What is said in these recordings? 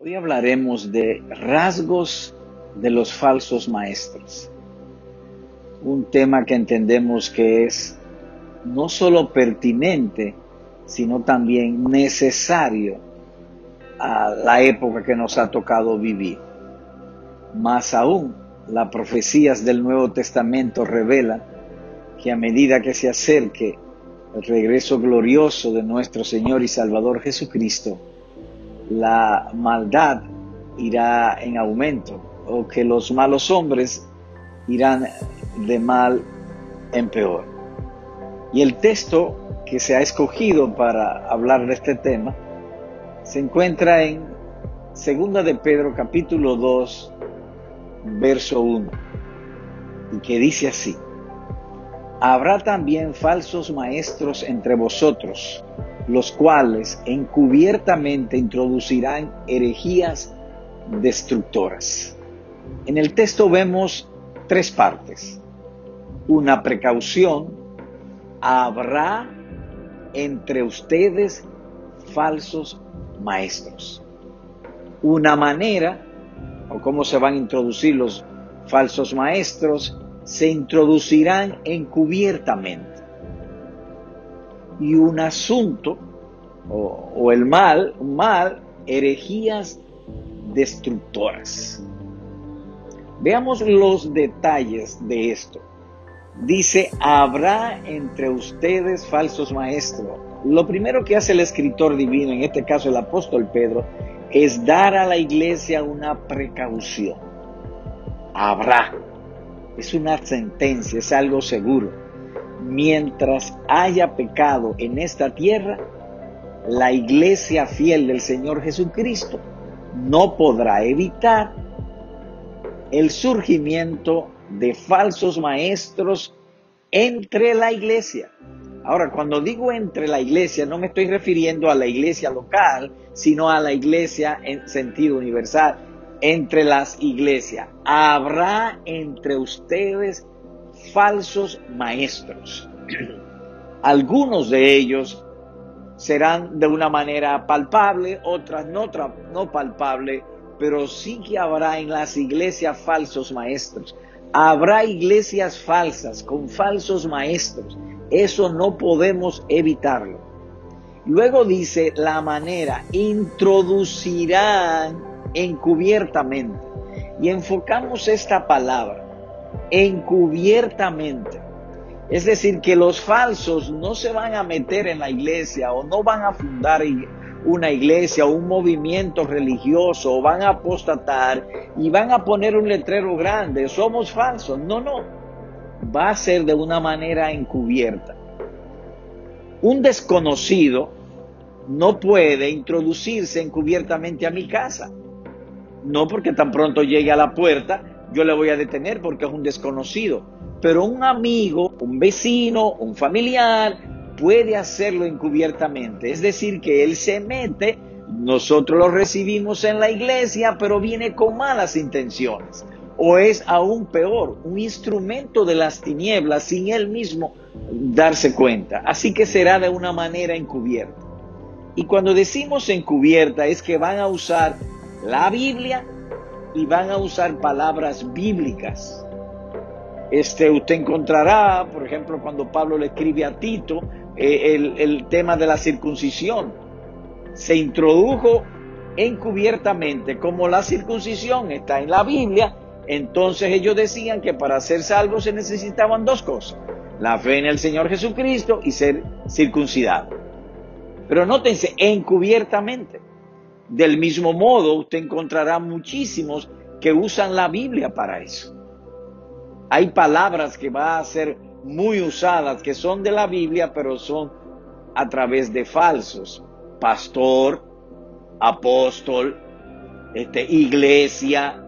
Hoy hablaremos de rasgos de los falsos maestros, un tema que entendemos que es no solo pertinente, sino también necesario a la época que nos ha tocado vivir. Más aún, las profecías del Nuevo Testamento revelan que a medida que se acerque el regreso glorioso de nuestro Señor y Salvador Jesucristo, la maldad irá en aumento, o que los malos hombres irán de mal en peor. Y el texto que se ha escogido para hablar de este tema se encuentra en 2 de Pedro capítulo 2, verso 1, y que dice así: habrá también falsos maestros entre vosotros, los cuales encubiertamente introducirán herejías destructoras. En el texto vemos tres partes. Una precaución: habrá entre ustedes falsos maestros. Una manera, o cómo se van a introducir los falsos maestros: se introducirán encubiertamente. Y un asunto, o el mal, herejías destructoras. Veamos los detalles de esto. Dice: habrá entre ustedes falsos maestros. Lo primero que hace el escritor divino, en este caso el apóstol Pedro, es dar a la iglesia una precaución. Habrá. Es una sentencia, es algo seguro. Mientras haya pecado en esta tierra, la iglesia fiel del Señor Jesucristo no podrá evitar el surgimiento de falsos maestros entre la iglesia. Ahora, cuando digo entre la iglesia, no me estoy refiriendo a la iglesia local, sino a la iglesia en sentido universal. Entre las iglesias habrá entre ustedes falsos maestros. Algunos de ellos serán de una manera palpable, otras no palpable, pero sí que habrá en las iglesias falsos maestros. Habrá iglesias falsas con falsos maestros. Eso no podemos evitarlo. Luego dice la manera: introducirán encubiertamente. Y enfocamos esta palabra, encubiertamente. Es decir, que los falsos no se van a meter en la iglesia, o no van a fundar una iglesia o un movimiento religioso, o van a apostatar y van a poner un letrero grande: somos falsos. No. Va a ser de una manera encubierta. Un desconocido no puede introducirse encubiertamente a mi casa. No porque tan pronto llegue a la puerta yo le voy a detener porque es un desconocido. Pero un amigo, un vecino, un familiar puede hacerlo encubiertamente. Es decir, que él se mete, nosotros lo recibimos en la iglesia, pero viene con malas intenciones. O es aún peor, un instrumento de las tinieblas sin él mismo darse cuenta. Así que será de una manera encubierta. Y cuando decimos encubierta es que van a usar la Biblia y van a usar palabras bíblicas. Usted encontrará, por ejemplo, cuando Pablo le escribe a Tito, el tema de la circuncisión. Se introdujo encubiertamente. Como la circuncisión está en la Biblia, entonces ellos decían que para ser salvos se necesitaban dos cosas: la fe en el Señor Jesucristo y ser circuncidado. Pero nótense, encubiertamente. Del mismo modo, usted encontrará muchísimos que usan la Biblia para eso. Hay palabras que van a ser muy usadas, que son de la Biblia, pero son a través de falsos. Pastor, apóstol, iglesia,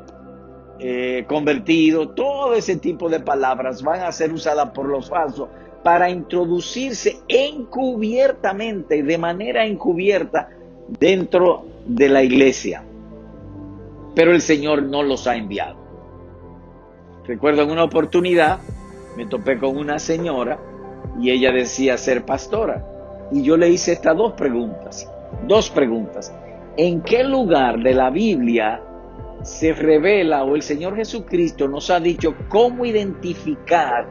convertido, todo ese tipo de palabras van a ser usadas por los falsos para introducirse encubiertamente, de manera encubierta, dentro de la iglesia. Pero el Señor no los ha enviado. Recuerdo en una oportunidad me topé con una señora y ella decía ser pastora, y yo le hice estas dos preguntas. ¿En qué lugar de la Biblia se revela o el Señor Jesucristo nos ha dicho cómo identificar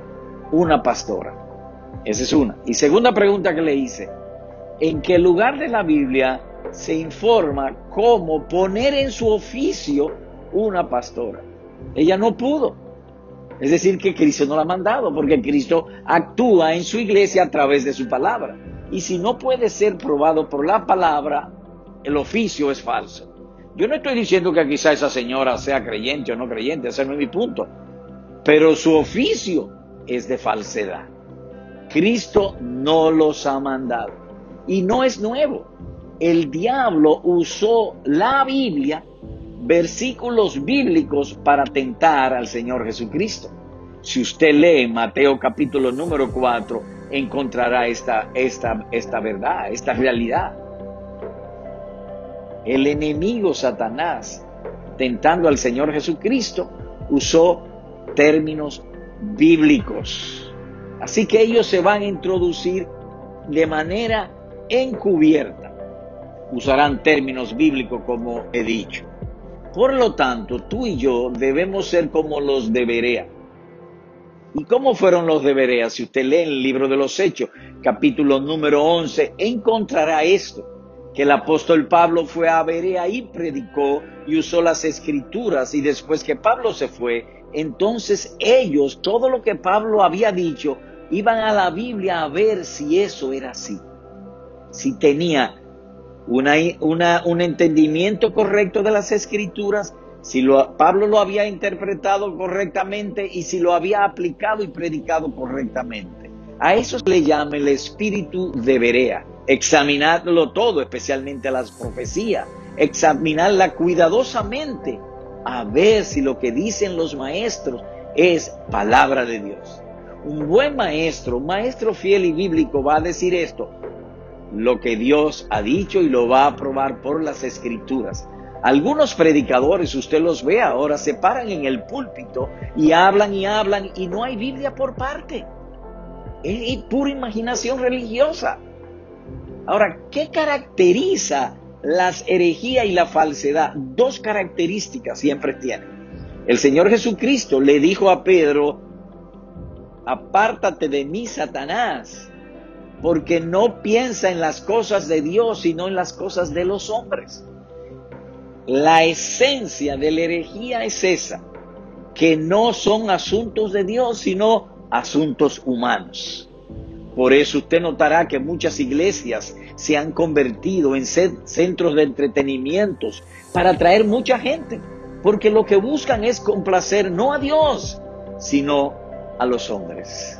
una pastora? Esa es una. Y segunda pregunta que le hice, ¿en qué lugar de la Biblia se informa cómo poner en su oficio una pastora? Ella no pudo. Es decir, que Cristo no la ha mandado, porque Cristo actúa en su iglesia a través de su palabra. Y si no puede ser probado por la palabra, el oficio es falso. Yo no estoy diciendo que quizá esa señora sea creyente o no creyente, ese no es mi punto. Pero su oficio es de falsedad. Cristo no los ha mandado. Y no es nuevo. El diablo usó la Biblia, versículos bíblicos, para tentar al Señor Jesucristo. Si usted lee Mateo capítulo número 4, encontrará esta verdad, esta realidad. El enemigo Satanás, tentando al Señor Jesucristo, usó términos bíblicos. Así que ellos se van a introducir de manera encubierta. Usarán términos bíblicos, como he dicho. Por lo tanto, tú y yo debemos ser como los de Berea. ¿Y cómo fueron los de Berea? Si usted lee el libro de los Hechos, capítulo número 11, encontrará esto, que el apóstol Pablo fue a Berea y predicó y usó las escrituras, y después que Pablo se fue, entonces ellos, todo lo que Pablo había dicho, iban a la Biblia a ver si eso era así, si tenía un entendimiento correcto de las escrituras, si Pablo lo había interpretado correctamente y si lo había aplicado y predicado correctamente. A eso se le llama el espíritu de Berea. Examinarlo todo, especialmente las profecías, examinarla cuidadosamente, a ver si lo que dicen los maestros es palabra de Dios. Un buen maestro, un maestro fiel y bíblico, va a decir esto, lo que Dios ha dicho, y lo va a probar por las escrituras. Algunos predicadores, usted los ve ahora, se paran en el púlpito y hablan y no hay Biblia por parte. Es pura imaginación religiosa. Ahora, ¿qué caracteriza las herejías y la falsedad? Dos características siempre tienen. El Señor Jesucristo le dijo a Pedro, apártate de mí, Satanás, porque no piensa en las cosas de Dios, sino en las cosas de los hombres. La esencia de la herejía es esa, que no son asuntos de Dios, sino asuntos humanos. Por eso usted notará que muchas iglesias se han convertido en centros de entretenimientos para atraer mucha gente, porque lo que buscan es complacer no a Dios, sino a los hombres.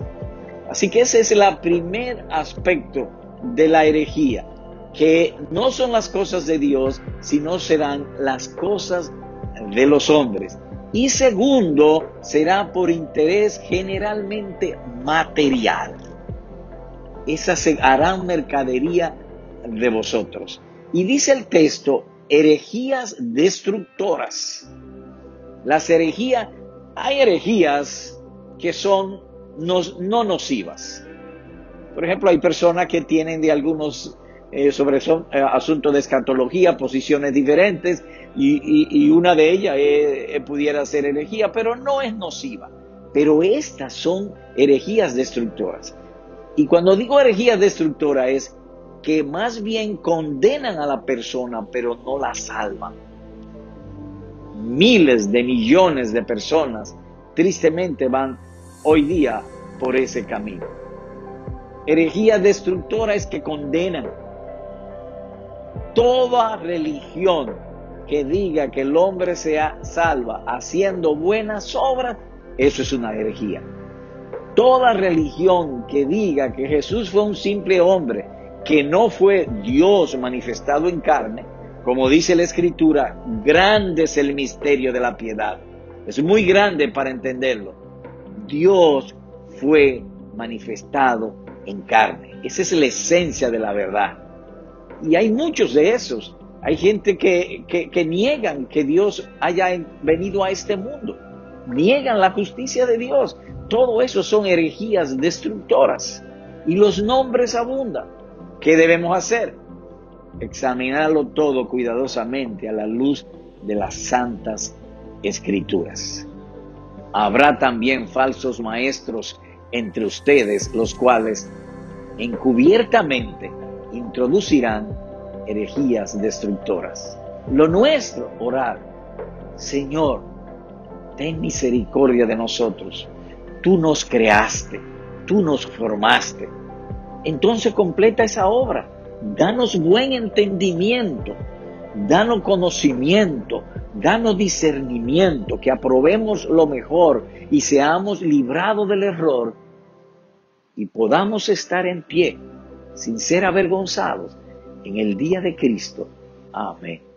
Así que ese es el primer aspecto de la herejía, que no son las cosas de Dios, sino serán las cosas de los hombres. Y segundo, será por interés generalmente material. Esas se harán mercadería de vosotros. Y dice el texto, herejías destructoras. Las herejías, hay herejías que son no nocivas. Por ejemplo, hay personas que tienen de algunos asuntos de escatología, posiciones diferentes, y una de ellas pudiera ser herejía, pero no es nociva. Pero estas son herejías destructoras. Y cuando digo herejías destructoras es que más bien condenan a la persona, pero no la salvan. Miles de millones de personas tristemente van hoy día por ese camino. Herejía destructora es que condenan. Toda religión que diga que el hombre se salva haciendo buenas obras, eso es una herejía. Toda religión que diga que Jesús fue un simple hombre, que no fue Dios manifestado en carne, como dice la Escritura, grande es el misterio de la piedad. Es muy grande para entenderlo. Dios fue manifestado en carne. Esa es la esencia de la verdad. Y hay muchos de esos. Hay gente que niegan que Dios haya venido a este mundo. Niegan la justicia de Dios. Todo eso son herejías destructoras. Y los nombres abundan. ¿Qué debemos hacer? examinarlo todo cuidadosamente a la luz de las santas escrituras. Habrá también falsos maestros entre ustedes, los cuales encubiertamente introducirán herejías destructoras. Lo nuestro, orar. Señor, ten misericordia de nosotros. Tú nos creaste, tú nos formaste. Entonces completa esa obra. Danos buen entendimiento, danos conocimiento, danos discernimiento, que aprobemos lo mejor y seamos librados del error y podamos estar en pie sin ser avergonzados en el día de Cristo. Amén.